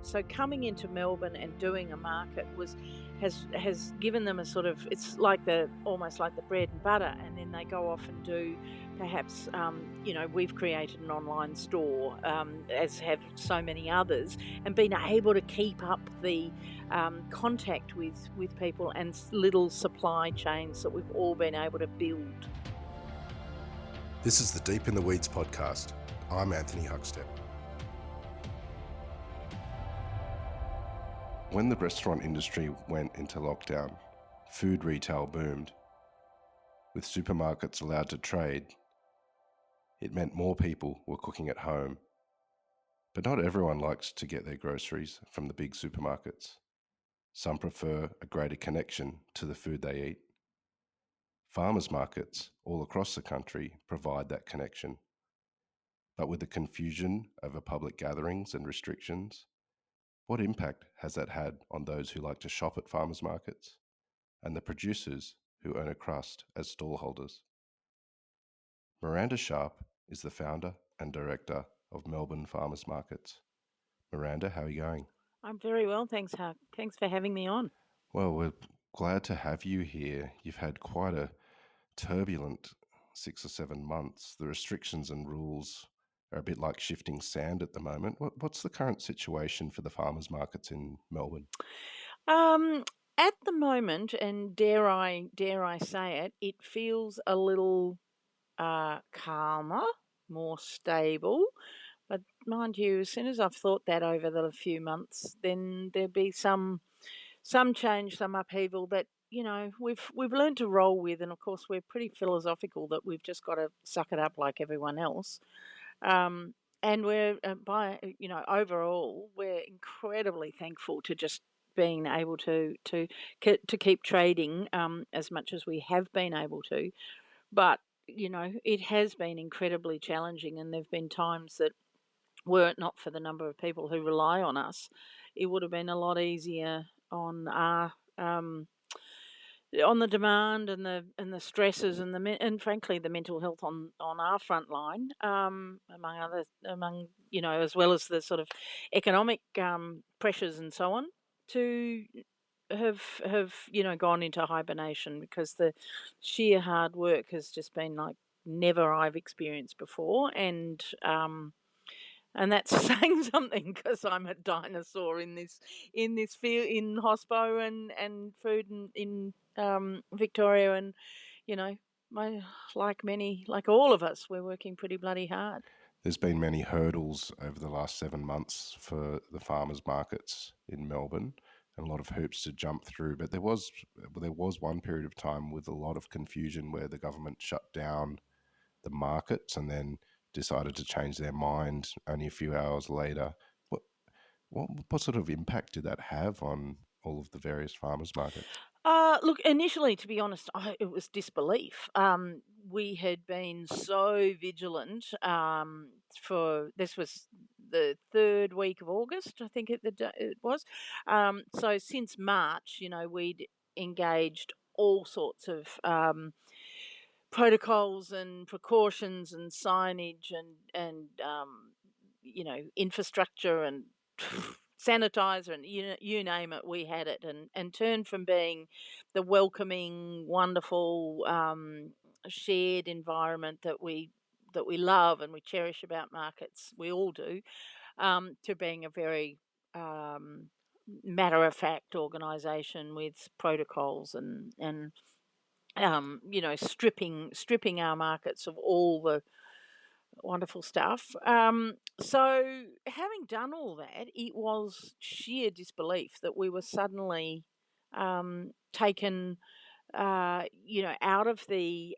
So coming into Melbourne and doing a market has given them a sort of, it's like almost like the bread and butter, and then they go off and do perhaps we've created an online store, as have so many others, and been able to keep up the contact with people and little supply chains that we've all been able to build. This is the Deep in the Weeds podcast. I'm Anthony Huckstep. When the restaurant industry went into lockdown, food retail boomed. With supermarkets allowed to trade, it meant more people were cooking at home. But not everyone likes to get their groceries from the big supermarkets. Some prefer a greater connection to the food they eat. Farmers markets all across the country provide that connection. But with the confusion over public gatherings and restrictions, what impact has that had on those who like to shop at farmers markets and the producers who earn a crust as stallholders? Miranda Sharp is the founder and director of Melbourne Farmers Markets. Miranda, how are you going? I'm very well, thanks, Huck. Thanks for having me on. Well, we're glad to have you here. You've had quite a turbulent 6 or 7 months. The restrictions and rules are a bit like shifting sand at the moment. What's the current situation for the farmers markets in Melbourne? At the moment, and dare I say it, it feels a little calmer, more stable. But mind you, as soon as I've thought that over the few months, then there'll be some change, some upheaval that we've learned to roll with, and of course we're pretty philosophical that we've just got to suck it up like everyone else. And we're overall we're incredibly thankful to just being able to keep trading as much as we have been able to. But it has been incredibly challenging, and there've been times that, were it not for the number of people who rely on us, it would have been a lot easier on our on the demand and the stresses and frankly the mental health on our front line, among as well as the sort of economic pressures and so on, to have gone into hibernation, because the sheer hard work has just been like never I've experienced before, and that's saying something, because I'm a dinosaur in this field, in hospo and food in Victoria, and like all of us, we're working pretty bloody hard. There's been many hurdles over the last 7 months for the farmers markets in Melbourne, and a lot of hoops to jump through. But there was one period of time with a lot of confusion where the government shut down the markets and then decided to change their mind only a few hours later. What sort of impact did that have on all of the various farmers markets? Look, initially, to be honest, it was disbelief. We had been so vigilant, for this was the third week of August, I think it was. So since March, we'd engaged all sorts of protocols and precautions and signage and infrastructure and sanitizer, and you name it, we had it, and turned from being the welcoming, wonderful, shared environment that we love and we cherish about markets, we all do, to being a very matter of fact organisation with protocols and stripping our markets of all the wonderful stuff. So having done all that, it was sheer disbelief that we were suddenly taken, out of the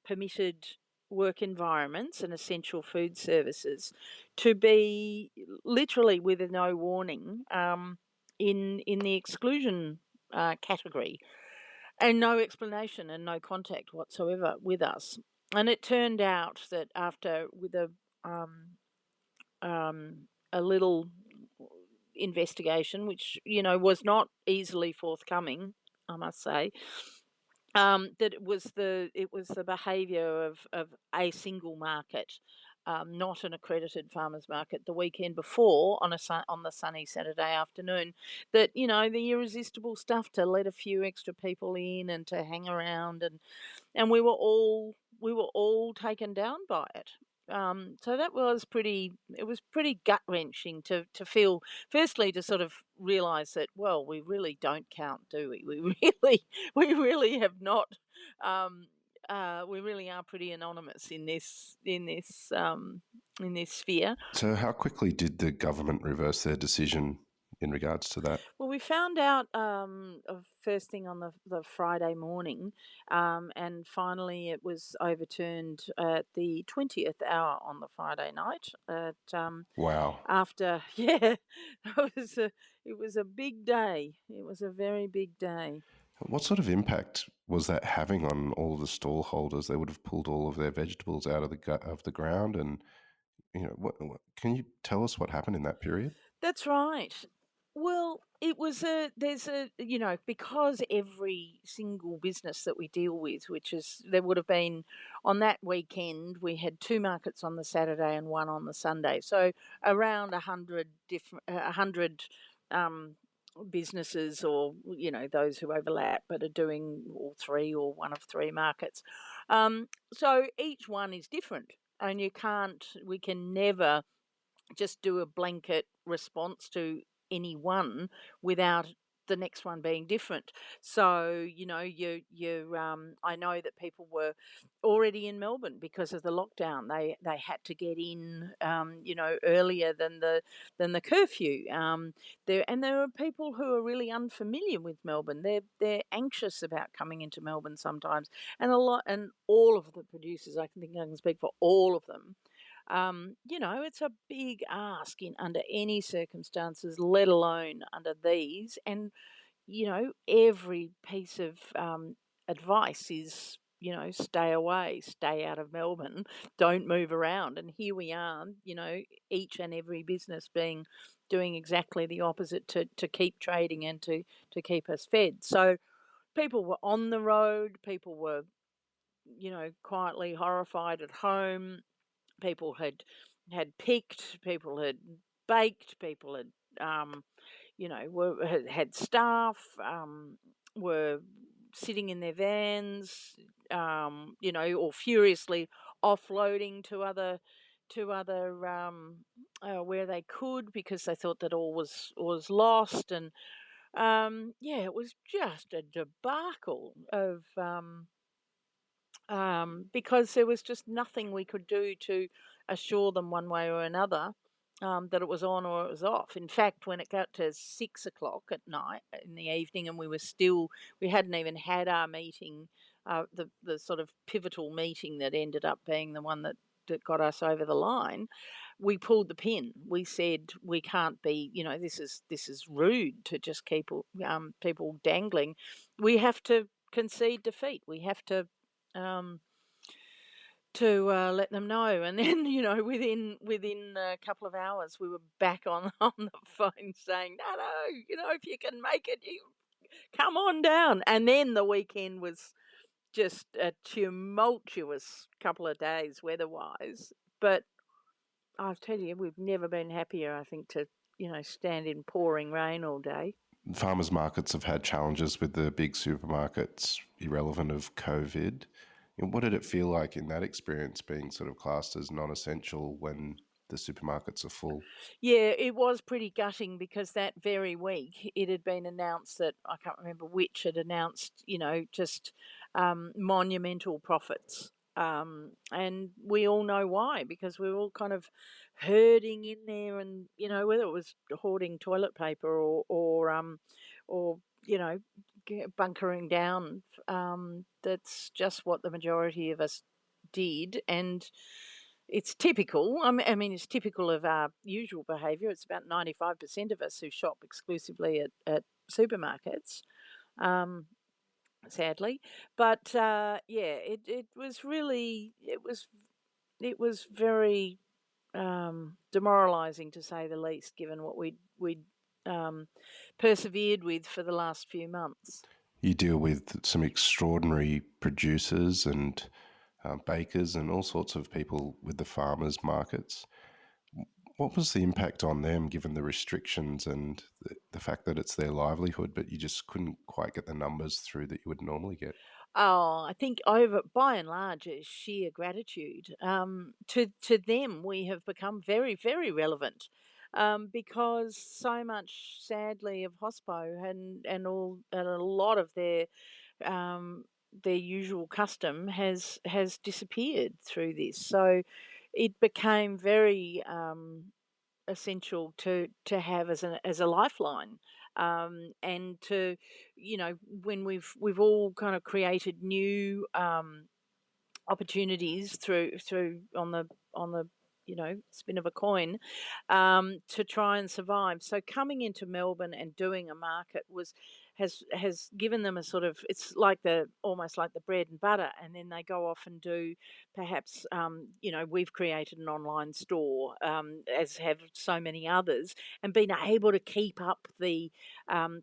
permitted work environments and essential food services, to be literally with no warning in the exclusion category, and no explanation and no contact whatsoever with us. And it turned out that with a little investigation, which was not easily forthcoming, I must say, that it was the behaviour of a single market, not an accredited farmers market, the weekend before on the sunny Saturday afternoon. That the irresistible stuff to let a few extra people in and to hang around, and we were all taken down by it. So that was pretty. It was pretty gut wrenching to feel. Firstly, to sort of realise that, well, we really don't count, do we? We really have not. Um, we really are pretty anonymous in this sphere. So, how quickly did the government reverse their decision in regards to that? Well, we found out first thing on the Friday morning, and finally it was overturned at the 20th hour on the Friday night. Wow. After, yeah, it was a big day. It was a very big day. What sort of impact was that having on all of the stall holders? They would have pulled all of their vegetables out of the ground, and what can you tell us what happened in that period? That's right. Well, there's because every single business that we deal with, which is, there would have been on that weekend, we had two markets on the Saturday and one on the Sunday. So around 100 um, businesses, or, those who overlap but are doing all three or one of three markets. So each one is different, and we can never just do a blanket response to any one without the next one being different. So, I know that people were already in Melbourne because of the lockdown. They had to get in, earlier than the curfew. There are people who are really unfamiliar with Melbourne. They're anxious about coming into Melbourne sometimes, and all of the producers, I can speak for all of them. It's a big ask in under any circumstances, let alone under these. And every piece of advice is, stay away, stay out of Melbourne, don't move around. And here we are, each and every business doing exactly the opposite to keep trading and to keep us fed. So people were on the road, people were, quietly horrified at home. People had picked, people had baked, people had staff, were sitting in their vans, or furiously offloading to other where they could, because they thought that all was lost. And yeah, it was just a debacle of because there was just nothing we could do to assure them one way or another, that it was on or it was off. In fact, when it got to 6 o'clock at night in the evening, and we hadn't even had our meeting, the sort of pivotal meeting that ended up being the one that got us over the line. We pulled the pin. We said, we can't be, this is rude to just keep people dangling. We have to concede defeat. We have um, let them know. And then, within a couple of hours, we were back on on the phone saying, no, no, if you can make it, you come on down. And then the weekend was just a tumultuous couple of days weather-wise. But I'll tell you, we've never been happier, I think, to, stand in pouring rain all day. Farmers markets have had challenges with the big supermarkets, irrelevant of COVID. And what did it feel like in that experience, being sort of classed as non-essential when the supermarkets are full? Yeah, it was pretty gutting, because that very week it had been announced that, I can't remember which had announced, just monumental profits. And we all know why, because we were all kind of herding in there, and whether it was hoarding toilet paper or bunkering down. That's just what the majority of us did. And it's typical. I mean, it's typical of our usual behaviour. It's about 95% of us who shop exclusively at supermarkets, um, sadly. But yeah, it was really, it was very demoralising, to say the least, given what we'd persevered with for the last few months. You deal with some extraordinary producers and bakers, and all sorts of people with the farmers markets. What was the impact on them, given the restrictions and the fact that it's their livelihood, but you just couldn't quite get the numbers through that you would normally get? Oh, I think over by and large, it's sheer gratitude. To them, we have become very, very relevant, because so much, sadly, of hospo and a lot of um, their usual custom has disappeared through this. So it became very essential to have as a lifeline, and to, when we've all kind of created new opportunities through on the spin of a coin, to try and survive. So coming into Melbourne and doing a market has given them a sort of, it's like the almost like the bread and butter, and then they go off and do perhaps, we've created an online store, as have so many others, and been able to keep up the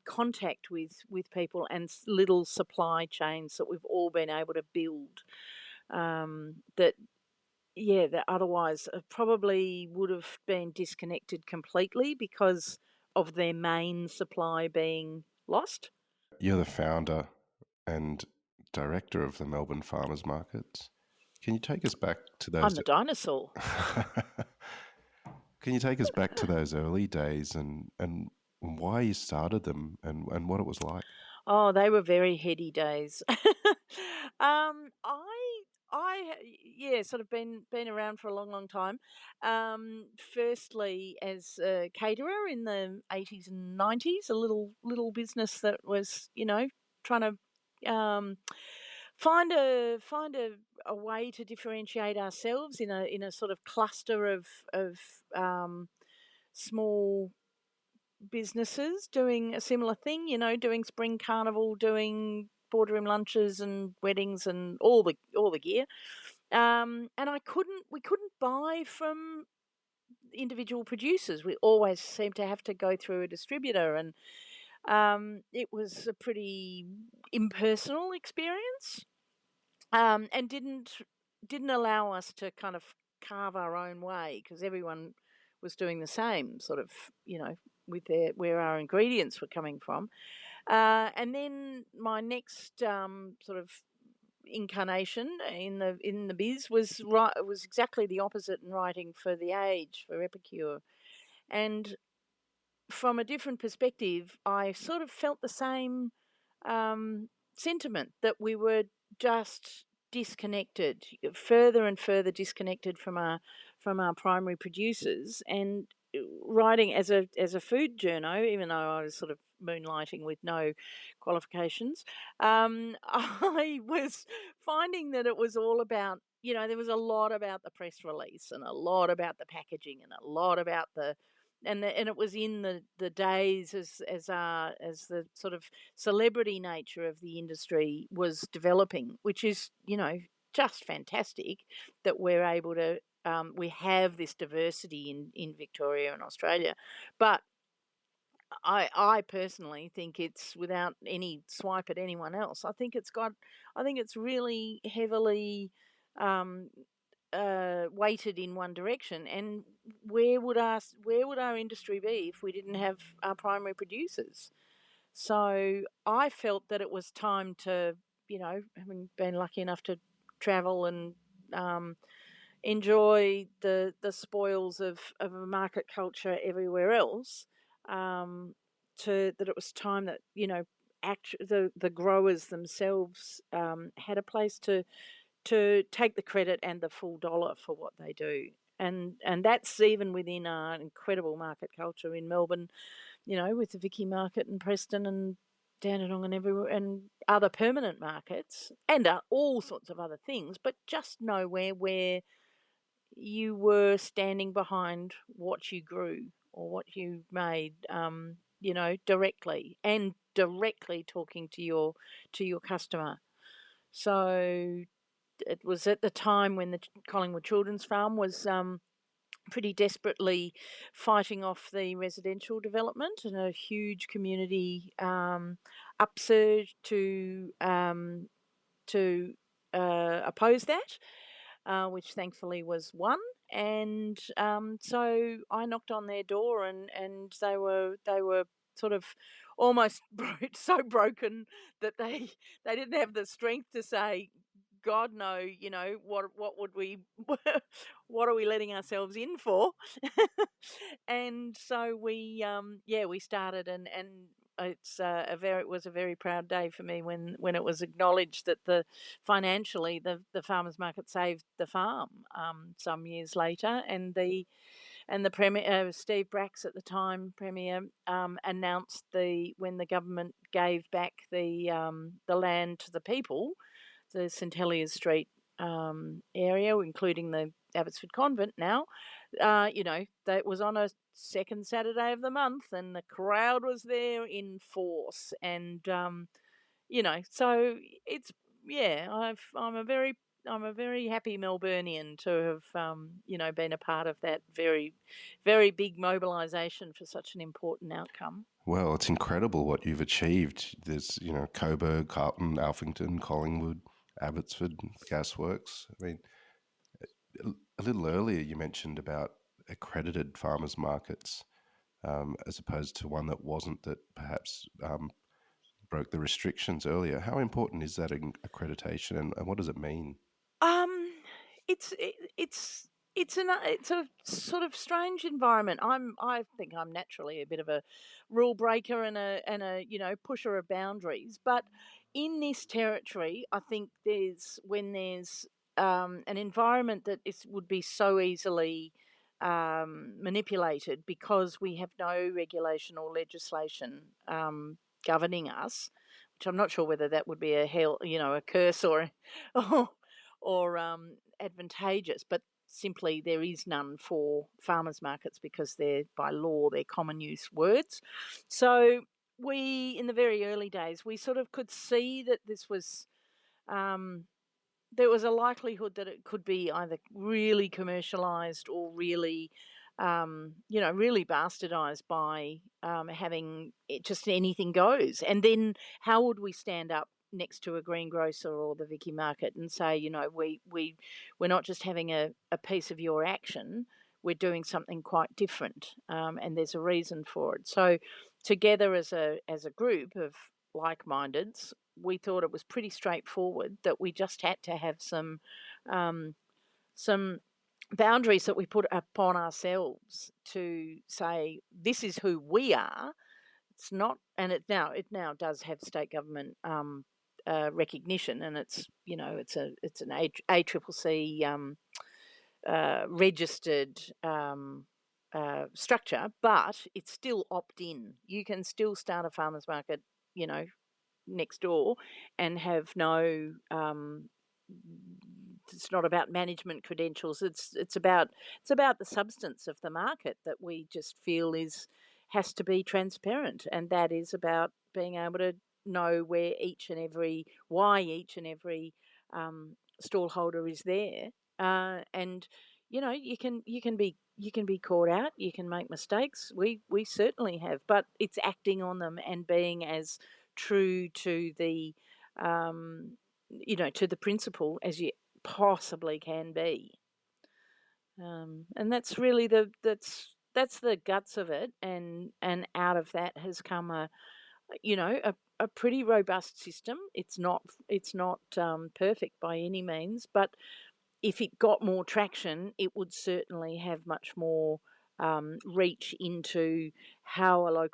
contact with people and little supply chains that we've all been able to build, that yeah, that otherwise probably would have been disconnected completely because of their main supply being lost. You're the founder and director of the Melbourne Farmers Markets. Can you take us back to I'm those? the dinosaur. Can you take us back to those early days and why you started them and what it was like? Oh, they were very heady days. Yeah, sort of been around for a long, long time. Firstly, as a caterer in the 80s and 90s, a little business that was, trying to find a way to differentiate ourselves in a sort of cluster of small businesses doing a similar thing, doing spring carnival, doing boardroom lunches and weddings and all the gear. And we couldn't buy from individual producers. We always seemed to have to go through a distributor, and it was a pretty impersonal experience, and didn't allow us to kind of carve our own way because everyone was doing the same sort of, with their where our ingredients were coming from. And then my next sort of incarnation in the biz was exactly the opposite, in writing for The Age, for Epicure. And from a different perspective, I sort of felt the same sentiment, that we were just disconnected, further and further disconnected from our primary producers. And writing as a food journo, even though I was sort of moonlighting with no qualifications, I was finding that it was all about, there was a lot about the press release and a lot about the packaging and a lot about and it was in the days as the sort of celebrity nature of the industry was developing, which is, just fantastic that we're able to, we have this diversity in Victoria and Australia. But I personally think it's, without any swipe at anyone else, I think it's really heavily um, weighted in one direction. And where would our industry be if we didn't have our primary producers? So I felt that it was time to, having been lucky enough to travel and enjoy the spoils of a market culture everywhere else, to that it was time that, the growers themselves had a place to take the credit and the full dollar for what they do. And that's even within our incredible market culture in Melbourne, with the Vicky Market and Preston and Dandenong and everywhere and other permanent markets and all sorts of other things, but just nowhere where you were standing behind what you grew or what you made, directly talking to your customer. So it was at the time when the Collingwood Children's Farm was pretty desperately fighting off the residential development, and a huge community upsurge to opposed that, which thankfully was won. And so I knocked on their door, and they were sort of almost so broken that they didn't have the strength to say, God, no, what would we, what are we letting ourselves in for? And so we started, and it was a very proud day for me when it was acknowledged that financially the farmers market saved the farm some years later, and the Premier, Steve Bracks at the time, Premier, announced when the government gave back the land to the people, the St Heliers Street area, including the Abbotsford Convent now. That was on a second Saturday of the month, and the crowd was there in force. And so it's yeah, I'm a very happy Melburnian to have been a part of that very, very big mobilisation for such an important outcome. Well, it's incredible what you've achieved. There's, Coburg, Carlton, Alphington, Collingwood, Abbotsford, Gasworks. I mean, a little earlier you mentioned about accredited farmers markets, as opposed to one that wasn't, that perhaps broke the restrictions earlier. How important is that accreditation, and what does it mean? Um, it's it, it's a sort of strange environment. I think I'm naturally a bit of a rule breaker and a pusher of boundaries, but in this territory, I think there's an environment that would be so easily manipulated because we have no regulation or legislation governing us, which I'm not sure whether that would be a curse or or, advantageous, but simply there is none for farmers markets because by law they're common use words. So in the very early days, we sort of could see that um, there was a likelihood that it could be either really commercialized or really, really bastardized by having just anything goes. And then how would we stand up next to a greengrocer or the Vicky Market and say, we're not just having a piece of your action, we're doing something quite different, and there's a reason for it. So together as a group of like-mindeds, we thought it was pretty straightforward that we just had to have um, some boundaries that we put upon ourselves to say this is who we are. It's not, and it now does have state government recognition, and it's an ACCC registered structure, but it's still opt in. You can still start a farmers market, you know, next door and have no it's not about management credentials. It's about the substance of the market that we just feel has to be transparent, and that is about being able to know why each and every stallholder is there. And you can be caught out, you can make mistakes. We certainly have, but it's acting on them and being as true to the principle as you possibly can be. And that's really that's the guts of it, and out of that has come a pretty robust system. It's not perfect by any means, but if it got more traction, it would certainly have much more reach into how a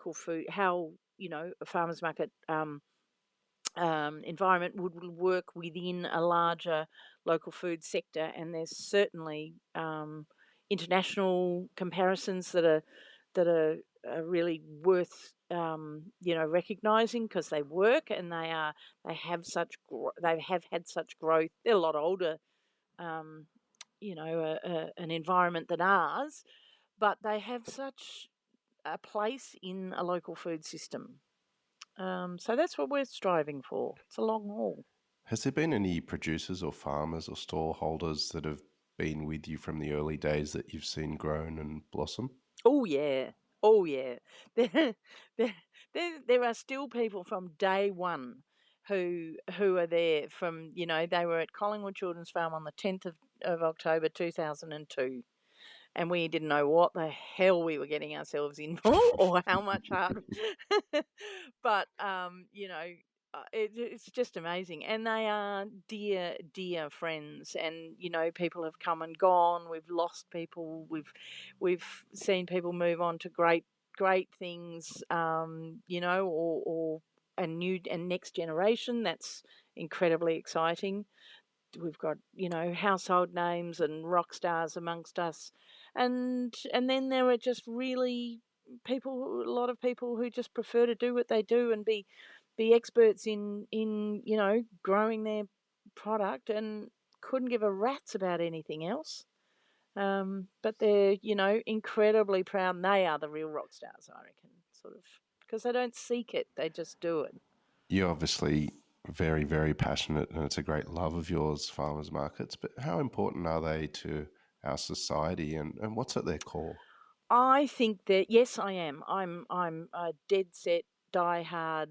farmers market environment would work within a larger local food sector. And there's certainly international comparisons that are really worth recognising, because they work, and they have had such growth. They're a lot older, an environment than ours, but they have such a place in a local food system. So that's what we're striving for. It's a long haul. Has there been any producers or farmers or stall holders that have been with you from the early days that you've seen grown and blossom? Oh yeah, oh yeah. There, there, there are still people from day one who are there from, they were at Collingwood Children's Farm on the 10th of October 2002, and we didn't know what the hell we were getting ourselves in for or how much hard. But it's just amazing, and they are dear, dear friends. And people have come and gone. We've lost people. We've seen people move on to great things. Or a new and next generation. That's incredibly exciting. We've got household names and rock stars amongst us, and then there are just really a lot of people who just prefer to do what they do and be experts in growing their product, and couldn't give a rat's about anything else. But they're incredibly proud, and they are the real rock stars, I reckon, sort of, because they don't seek it, they just do it. You're obviously very, very passionate, and it's a great love of yours, farmers markets. But how important are they to our society, and what's at their core? I think that, yes, I am. I'm a dead set, diehard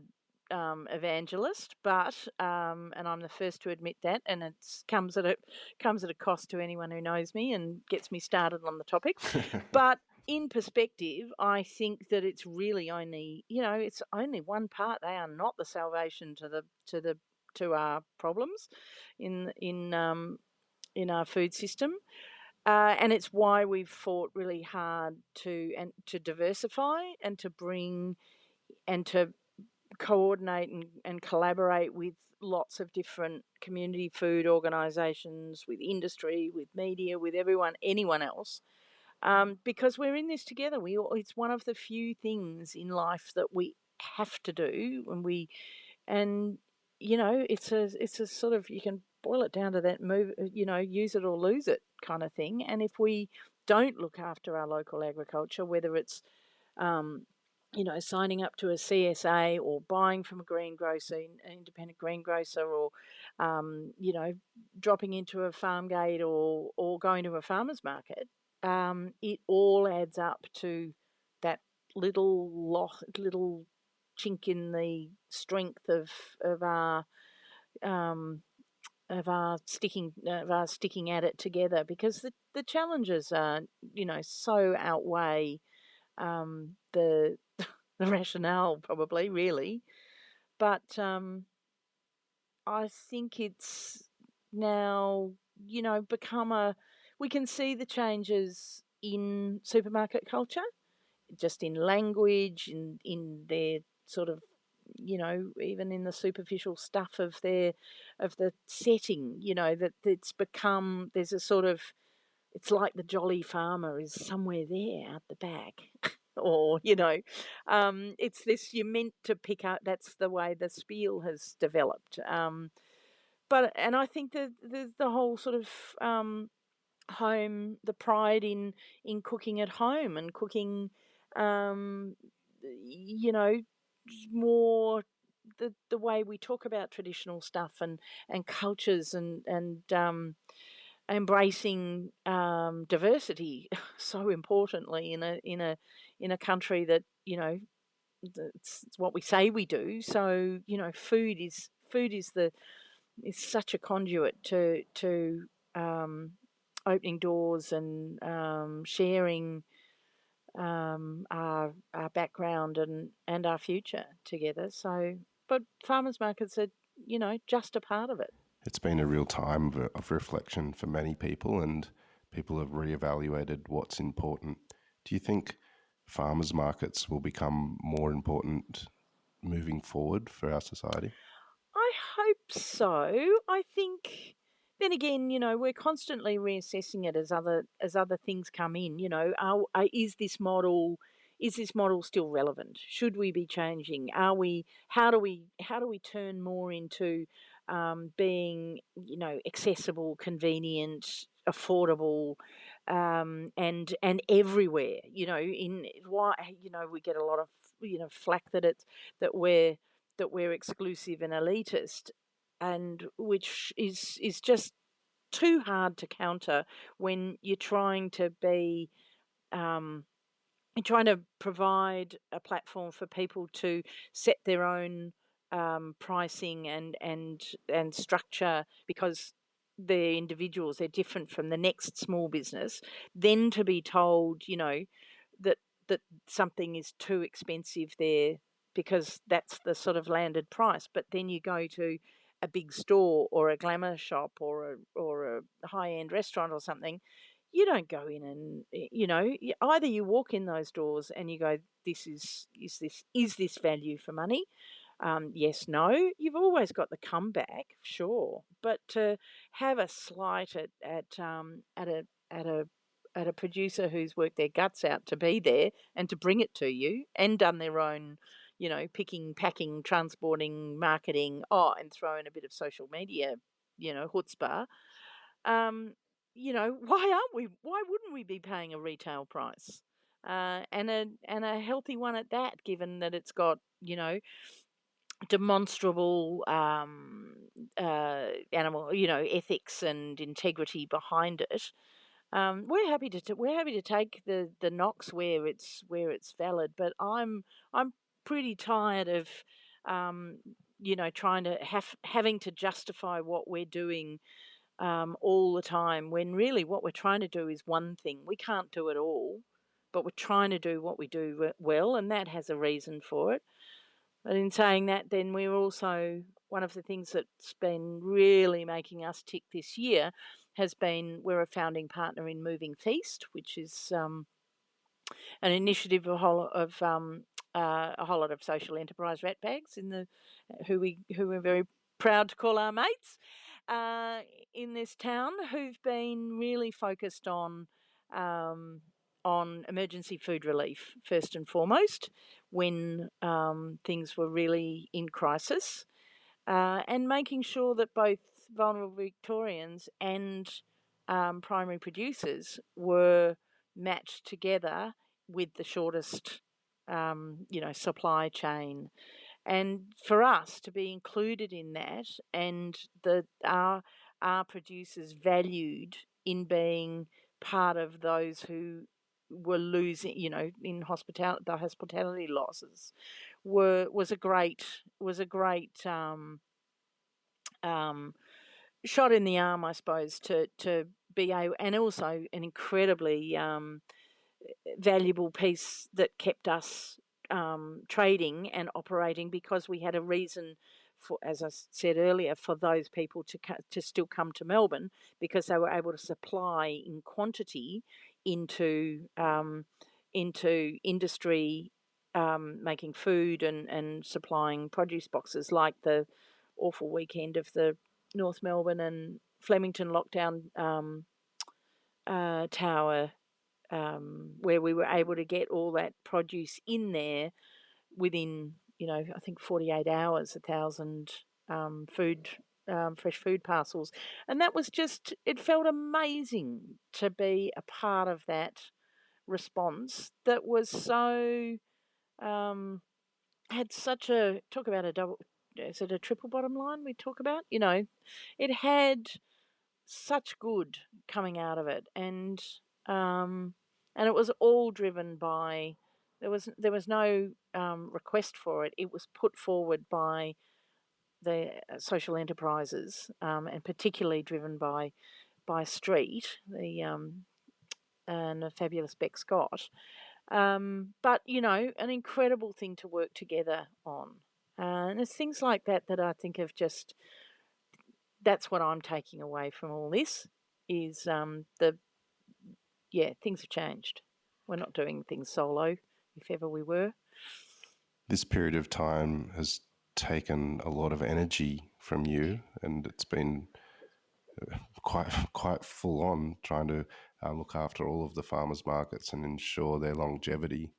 evangelist, but and I'm the first to admit that, and it comes at a cost to anyone who knows me and gets me started on the topic. But in perspective, I think that it's really only it's only one part. They are not the salvation to our problems in our food system. And it's why we've fought really hard to diversify and to bring and to coordinate and collaborate with lots of different community food organisations, with industry, with media, with anyone else, because we're in this together. It's one of the few things in life that we have to do, and it's a sort of, you can boil it down to that: move, use it or lose it kind of thing. And if we don't look after our local agriculture, whether it's um, signing up to a CSA or buying from a greengrocer, an independent greengrocer, or dropping into a farm gate, or going to a farmer's market, it all adds up to that little chink in the strength um, of our sticking at it together, because the challenges are so outweigh the the rationale, probably, really. But I think it's now become a we can see the changes in supermarket culture, just in language, in their sort of, even in the superficial stuff of the setting, that it's become, there's a sort of, it's like the jolly farmer is somewhere there out the back. Or it's this, you're meant to pick up, that's the way the spiel has developed. And I think that the whole sort of home, the pride in cooking at home and cooking, um, you know, more the way we talk about traditional stuff and cultures and embracing diversity so importantly in a country that it's what we say we do. So food is such a conduit to opening doors and sharing our background and our future together. So, but farmers markets are just a part of it. It's been a real time of reflection for many people, and people have reevaluated what's important. Do you think farmers markets will become more important moving forward for our society? I hope so. I think then again, we're constantly reassessing it as other things come in. Is this model still relevant? Should we be changing? Are we? How do we turn more into being accessible, convenient, affordable, and everywhere? In why we get a lot of flack that we're that we're exclusive and elitist, and which is just too hard to counter when um, you're trying to provide a platform for people to set their own pricing and structure, because they're individuals, they're different from the next small business, then to be told, that that something is too expensive there because that's the sort of landed price. But then you go to a big store or a glamour shop or a high end restaurant or something, you don't go in and either you walk in those doors and you go, is this value for money? Yes, no. You've always got the comeback, sure, but to have a slight at a producer who's worked their guts out to be there and to bring it to you and done their own, picking, packing, transporting, marketing, and throw in a bit of social media, chutzpah. Um, why aren't we? Why wouldn't we be paying a retail price? And a healthy one at that, given that it's got demonstrable animal ethics and integrity behind it. We're happy to take the knocks where it's valid, but I'm pretty tired of trying to having to justify what we're doing all the time, when really what we're trying to do is one thing. We can't do it all, but we're trying to do what we do well, and that has a reason for it. But in saying that, then we're also, one of the things that's been really making us tick this year has been, we're a founding partner in Moving Feast, which is an initiative a whole lot of social enterprise ratbags who we're very proud to call our mates uh, in this town, who've been really focused on emergency food relief first and foremost when things were really in crisis, and making sure that both vulnerable Victorians and primary producers were matched together with the shortest, supply chain. And for us to be included in that, and that our producers valued in being part of those who were losing, in the hospitality losses, was a great um, shot in the arm, I suppose, to be able, and also an incredibly valuable piece that kept us trading and operating, because we had a reason for, as I said earlier, for those people to still come to Melbourne, because they were able to supply in quantity into industry, making food and supplying produce boxes, like the awful weekend of the North Melbourne and Flemington lockdown tower, where we were able to get all that produce in there within, I think 48 hours, 1,000 fresh food parcels. And that was just, it felt amazing to be a part of that response that was so, had such a, talk about a double, is it a triple bottom line we talk about? It had such good coming out of it, and it was all driven by, there was no request for it. It was put forward by the social enterprises, and particularly driven by Street, the and the fabulous Beck Scott. But an incredible thing to work together on. And it's things like that I think of just, that's what I'm taking away from all this, is things have changed. We're not doing things solo, if ever we were. This period of time has taken a lot of energy from you, and it's been quite full on trying to look after all of the farmers markets and ensure their longevity.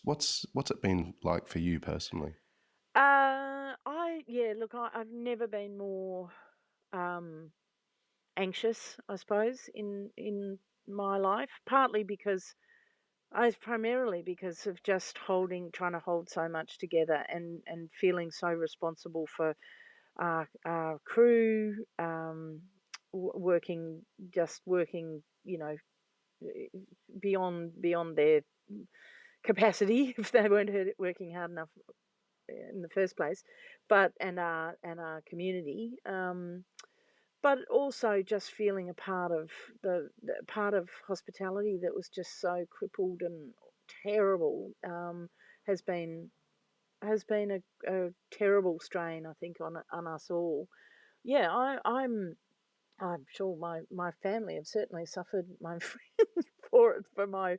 What's it been like for you personally? I've never been more anxious, I suppose, in my life. Partly because primarily because of just trying to hold so much together, and feeling so responsible for our crew, working, beyond their capacity if they weren't working hard enough in the first place, but and our community. But also just feeling a part of the part of hospitality that was just so crippled and terrible, has been a terrible strain, I think, on us all. Yeah, I'm sure my family have certainly suffered, my friends, for it, for my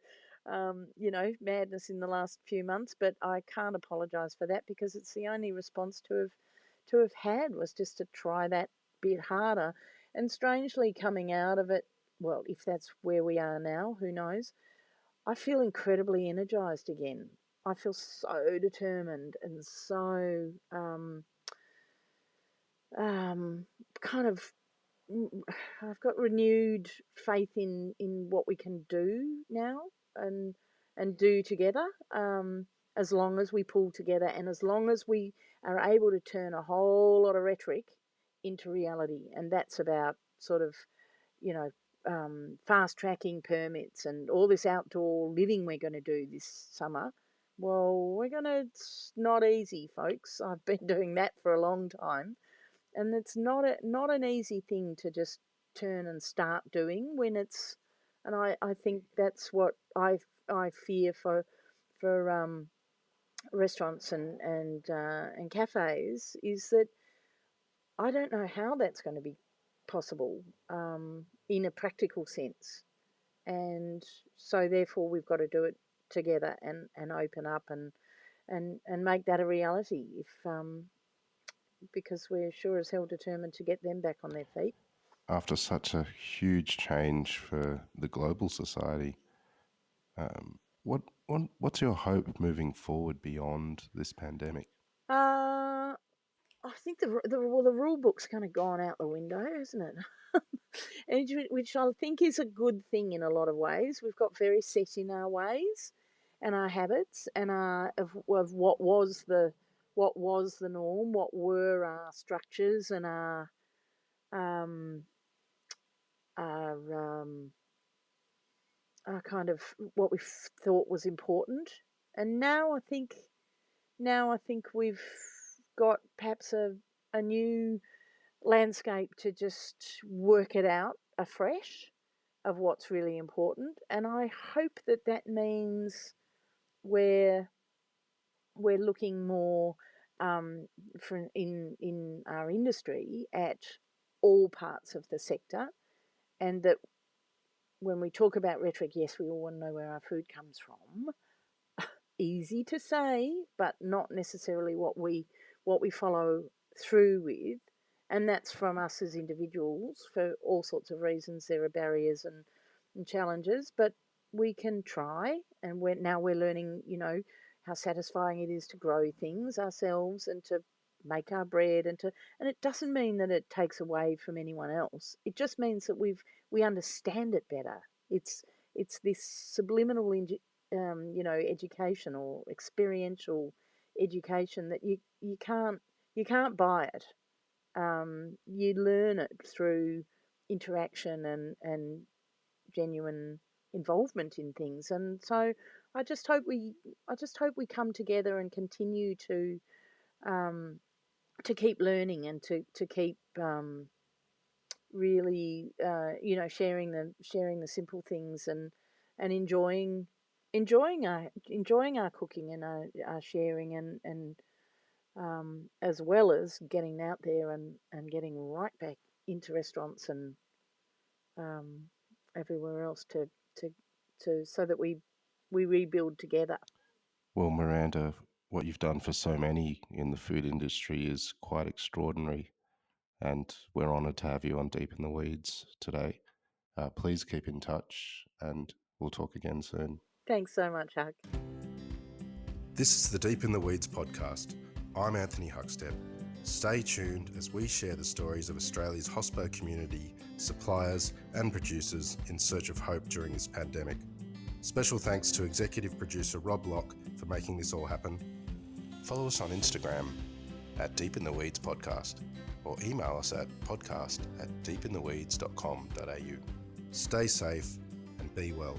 madness in the last few months. But I can't apologise for that, because it's the only response to have had, was just to try that bit harder. And strangely, coming out of it, well, if that's where we are now, who knows? I feel incredibly energised again. I feel so determined and so um, kind of mm, I've got renewed faith in what we can do now, and do together. As long as we pull together, and as long as we are able to turn a whole lot of rhetoric into reality, and that's about sort of, you know, fast tracking permits and all this outdoor living we're going to do this summer. Well, it's not easy, folks. I've been doing that for a long time, and it's not an easy thing to just turn and start doing when it's. And I think that's what I fear for restaurants and cafes, is that I don't know how that's going to be possible, in a practical sense. And so therefore we've got to do it together, and open up, and make that a reality, if because we're sure as hell determined to get them back on their feet. After such a huge change for the global society, what's your hope moving forward beyond this pandemic? Uh, I think the rule book's kind of gone out the window, hasn't it? Which I think is a good thing in a lot of ways. We've got very set in our ways and our habits, and of what was the norm, what were our structures, and um, our our kind of what we thought was important. And now I think we've got perhaps a new landscape to just work it out afresh, of what's really important. And I hope that that means we're looking more, for in our industry, at all parts of the sector, and that when we talk about rhetoric, yes, we all want to know where our food comes from. Easy to say, but not necessarily what we follow through with. And that's from us as individuals. For all sorts of reasons, there are barriers and challenges, but we can try. And we're learning, how satisfying it is to grow things ourselves, and to make our bread, and it doesn't mean that it takes away from anyone else. It just means that we understand it better. It's this subliminal education, or experiential education, that you can't buy it. You learn it through interaction and genuine involvement in things. And so I just hope we come together and continue um, to keep learning, and to keep really, sharing the simple things, and enjoying our cooking, and our sharing, and as well as getting out there, and getting right back into restaurants, and um, everywhere else, to so that we rebuild together. Well, Miranda, what you've done for so many in the food industry is quite extraordinary, and we're honoured to have you on Deep in the Weeds today. Please keep in touch, and we'll talk again soon. Thanks so much, Huck. This is the Deep in the Weeds podcast. I'm Anthony Huckstep. Stay tuned as we share the stories of Australia's hospo community, suppliers and producers in search of hope during this pandemic. Special thanks to executive producer Rob Locke for making this all happen. Follow us on Instagram at Deep in the Weeds Podcast, or email us at podcast@deepintheweeds.com.au. Stay safe and be well.